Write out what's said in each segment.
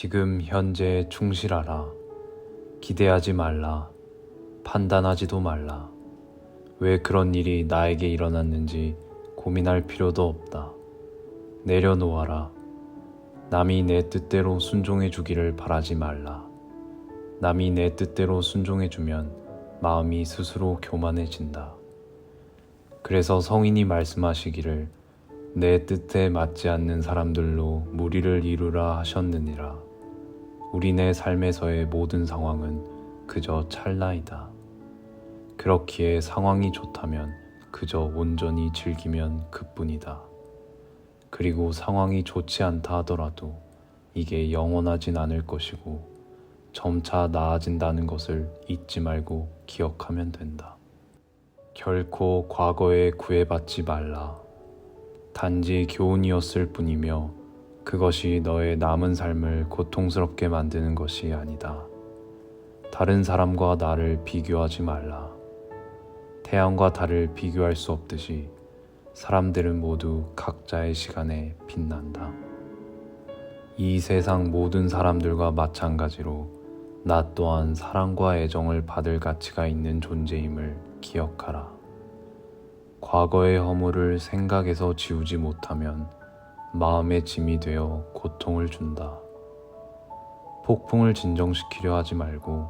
지금 현재에 충실하라. 기대하지 말라. 판단하지도 말라. 왜 그런 일이 나에게 일어났는지 고민할 필요도 없다. 내려놓아라. 남이 내 뜻대로 순종해 주기를 바라지 말라. 남이 내 뜻대로 순종해 주면 마음이 스스로 교만해진다. 그래서 성인이 말씀하시기를 내 뜻에 맞지 않는 사람들로 무리를 이루라 하셨느니라. 우리네 삶에서의 모든 상황은 그저 찰나이다. 그렇기에 상황이 좋다면 그저 온전히 즐기면 그뿐이다. 그리고 상황이 좋지 않다 하더라도 이게 영원하진 않을 것이고 점차 나아진다는 것을 잊지 말고 기억하면 된다. 결코 과거에 구애받지 말라. 단지 교훈이었을 뿐이며 그것이 너의 남은 삶을 고통스럽게 만드는 것이 아니다. 다른 사람과 나를 비교하지 말라. 태양과 달을 비교할 수 없듯이 사람들은 모두 각자의 시간에 빛난다. 이 세상 모든 사람들과 마찬가지로 나 또한 사랑과 애정을 받을 가치가 있는 존재임을 기억하라. 과거의 허물을 생각에서 지우지 못하면 마음의 짐이 되어 고통을 준다. 폭풍을 진정시키려 하지 말고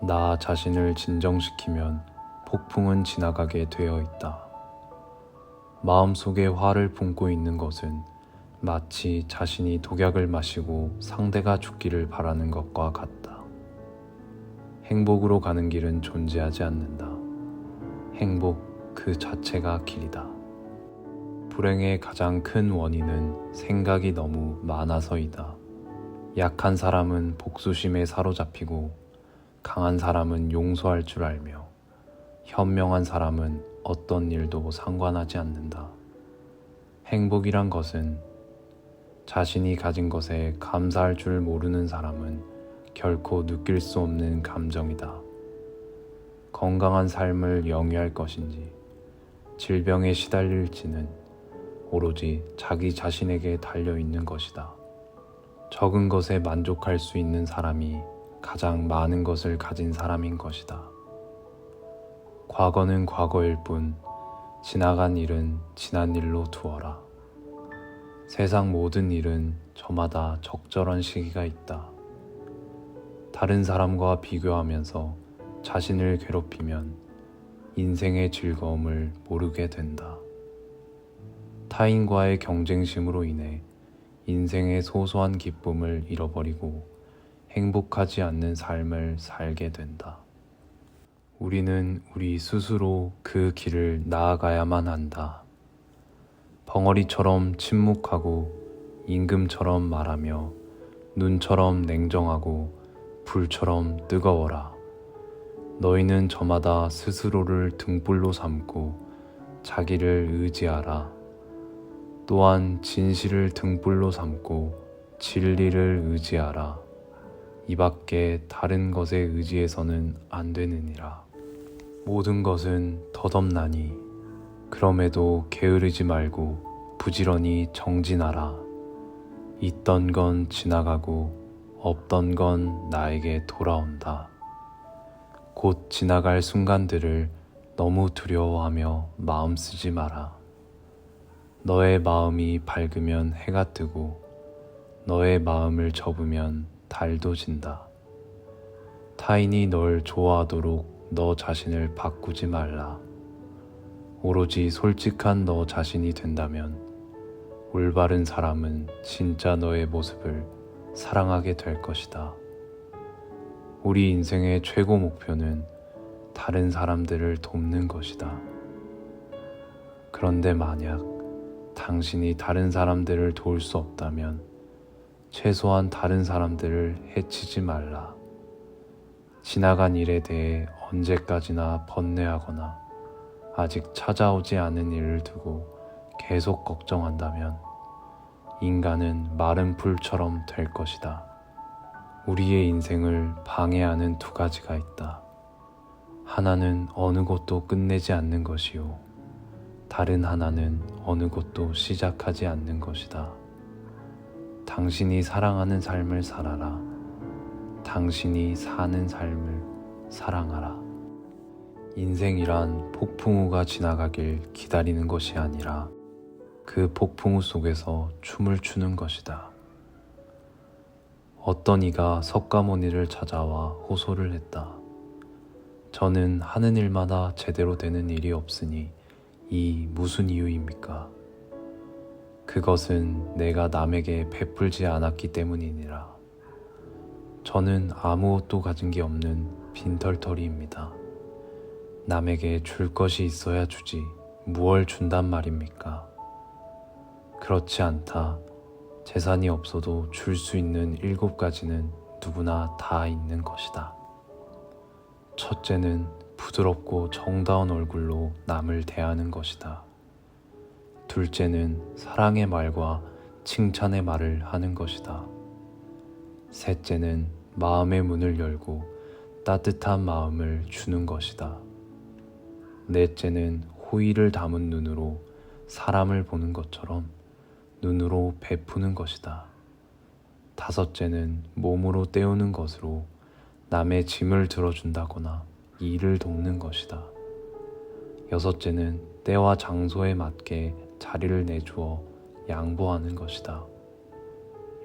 나 자신을 진정시키면 폭풍은 지나가게 되어 있다. 마음속에 화를 품고 있는 것은 마치 자신이 독약을 마시고 상대가 죽기를 바라는 것과 같다. 행복으로 가는 길은 존재하지 않는다. 행복 그 자체가 길이다. 불행의 가장 큰 원인은 생각이 너무 많아서이다. 약한 사람은 복수심에 사로잡히고 강한 사람은 용서할 줄 알며 현명한 사람은 어떤 일도 상관하지 않는다. 행복이란 것은 자신이 가진 것에 감사할 줄 모르는 사람은 결코 느낄 수 없는 감정이다. 건강한 삶을 영위할 것인지 질병에 시달릴지는 오로지 자기 자신에게 달려있는 것이다. 적은 것에 만족할 수 있는 사람이 가장 많은 것을 가진 사람인 것이다. 과거는 과거일 뿐 지나간 일은 지난 일로 두어라. 세상 모든 일은 저마다 적절한 시기가 있다. 다른 사람과 비교하면서 자신을 괴롭히면 인생의 즐거움을 모르게 된다. 타인과의 경쟁심으로 인해 인생의 소소한 기쁨을 잃어버리고 행복하지 않는 삶을 살게 된다. 우리는 우리 스스로 그 길을 나아가야만 한다. 벙어리처럼 침묵하고 임금처럼 말하며 눈처럼 냉정하고 불처럼 뜨거워라. 너희는 저마다 스스로를 등불로 삼고 자기를 의지하라. 또한 진실을 등불로 삼고 진리를 의지하라. 이 밖에 다른 것에 의지해서는 안 되느니라. 모든 것은 덧없나니 그럼에도 게으르지 말고 부지런히 정진하라. 있던 건 지나가고 없던 건 나에게 돌아온다. 곧 지나갈 순간들을 너무 두려워하며 마음 쓰지 마라. 너의 마음이 밝으면 해가 뜨고 너의 마음을 접으면 달도 진다. 타인이 널 좋아하도록 너 자신을 바꾸지 말라. 오로지 솔직한 너 자신이 된다면 올바른 사람은 진짜 너의 모습을 사랑하게 될 것이다. 우리 인생의 최고 목표는 다른 사람들을 돕는 것이다. 그런데 만약 당신이 다른 사람들을 도울 수 없다면 최소한 다른 사람들을 해치지 말라. 지나간 일에 대해 언제까지나 번뇌하거나 아직 찾아오지 않은 일을 두고 계속 걱정한다면 인간은 마른 풀처럼 될 것이다. 우리의 인생을 방해하는 두 가지가 있다. 하나는 어느 곳도 끝내지 않는 것이요. 다른 하나는 어느 곳도 시작하지 않는 것이다. 당신이 사랑하는 삶을 살아라. 당신이 사는 삶을 사랑하라. 인생이란 폭풍우가 지나가길 기다리는 것이 아니라 그 폭풍우 속에서 춤을 추는 것이다. 어떤 이가 석가모니를 찾아와 호소를 했다. 저는 하는 일마다 제대로 되는 일이 없으니 이 무슨 이유입니까? 그것은 내가 남에게 베풀지 않았기 때문이니라. 저는 아무것도 가진 게 없는 빈털터리입니다. 남에게 줄 것이 있어야 주지 무얼 준단 말입니까? 그렇지 않다. 재산이 없어도 줄 수 있는 7가지는 누구나 다 있는 것이다. 첫째는 부드럽고 정다운 얼굴로 남을 대하는 것이다. 둘째는 사랑의 말과 칭찬의 말을 하는 것이다. 셋째는 마음의 문을 열고 따뜻한 마음을 주는 것이다. 넷째는 호의를 담은 눈으로 사람을 보는 것처럼 눈으로 베푸는 것이다. 다섯째는 몸으로 때우는 것으로 남의 짐을 들어준다거나 일을 돕는 것이다. 여섯째는 때와 장소에 맞게 자리를 내주어 양보하는 것이다.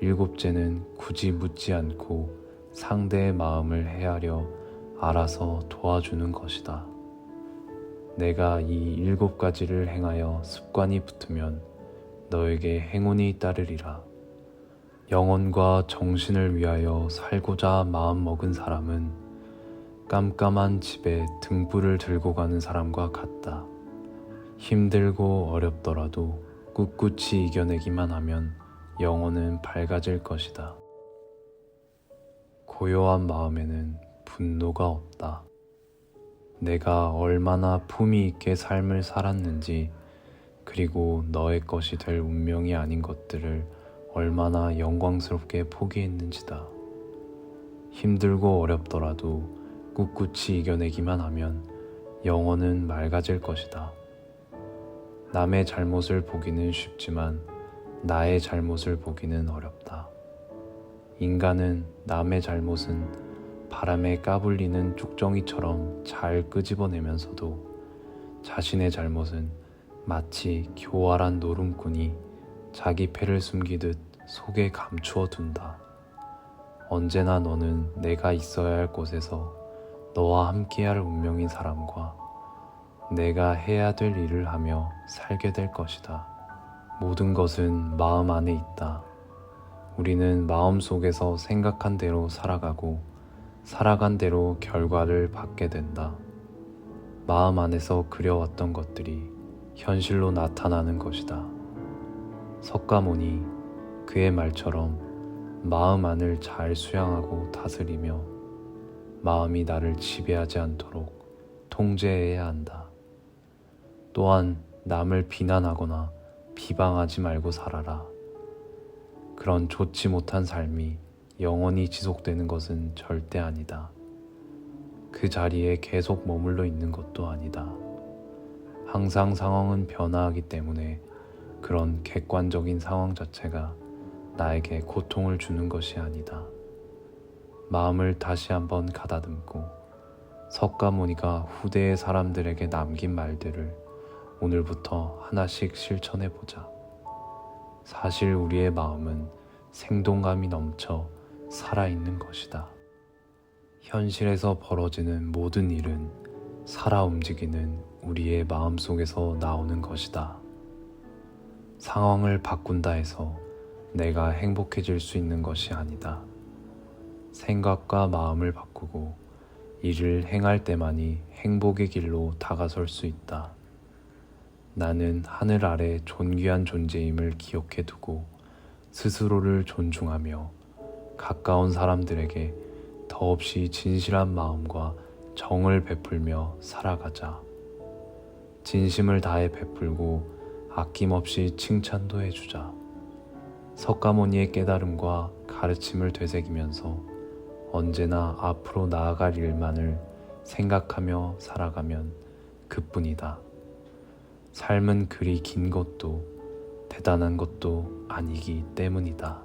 일곱째는 굳이 묻지 않고 상대의 마음을 헤아려 알아서 도와주는 것이다. 내가 이 7가지를 행하여 습관이 붙으면 너에게 행운이 따르리라. 영혼과 정신을 위하여 살고자 마음먹은 사람은 깜깜한 집에 등불을 들고 가는 사람과 같다. 힘들고 어렵더라도 꿋꿋이 이겨내기만 하면 영혼은 밝아질 것이다. 고요한 마음에는 분노가 없다. 내가 얼마나 품위 있게 삶을 살았는지, 그리고 너의 것이 될 운명이 아닌 것들을 얼마나 영광스럽게 포기했는지다. 힘들고 어렵더라도 꿋꿋이 이겨내기만 하면 영혼은 맑아질 것이다. 남의 잘못을 보기는 쉽지만 나의 잘못을 보기는 어렵다. 인간은 남의 잘못은 바람에 까불리는 쭉정이처럼 잘 끄집어내면서도 자신의 잘못은 마치 교활한 노름꾼이 자기 패를 숨기듯 속에 감추어 둔다. 언제나 너는 내가 있어야 할 곳에서 너와 함께할 운명인 사람과 내가 해야 될 일을 하며 살게 될 것이다. 모든 것은 마음 안에 있다. 우리는 마음 속에서 생각한 대로 살아가고 살아간 대로 결과를 받게 된다. 마음 안에서 그려왔던 것들이 현실로 나타나는 것이다. 석가모니, 그의 말처럼 마음 안을 잘 수양하고 다스리며 마음이 나를 지배하지 않도록 통제해야 한다. 또한 남을 비난하거나 비방하지 말고 살아라. 그런 좋지 못한 삶이 영원히 지속되는 것은 절대 아니다. 그 자리에 계속 머물러 있는 것도 아니다. 항상 상황은 변화하기 때문에 그런 객관적인 상황 자체가 나에게 고통을 주는 것이 아니다. 마음을 다시 한번 가다듬고 석가모니가 후대의 사람들에게 남긴 말들을 오늘부터 하나씩 실천해보자. 사실 우리의 마음은 생동감이 넘쳐 살아있는 것이다. 현실에서 벌어지는 모든 일은 살아 움직이는 우리의 마음속에서 나오는 것이다. 상황을 바꾼다 해서 내가 행복해질 수 있는 것이 아니다. 생각과 마음을 바꾸고 일을 행할 때만이 행복의 길로 다가설 수 있다. 나는 하늘 아래 존귀한 존재임을 기억해 두고 스스로를 존중하며 가까운 사람들에게 더없이 진실한 마음과 정을 베풀며 살아가자. 진심을 다해 베풀고 아낌없이 칭찬도 해주자. 석가모니의 깨달음과 가르침을 되새기면서 언제나 앞으로 나아갈 일만을 생각하며 살아가면 그뿐이다. 삶은 그리 긴 것도 대단한 것도 아니기 때문이다.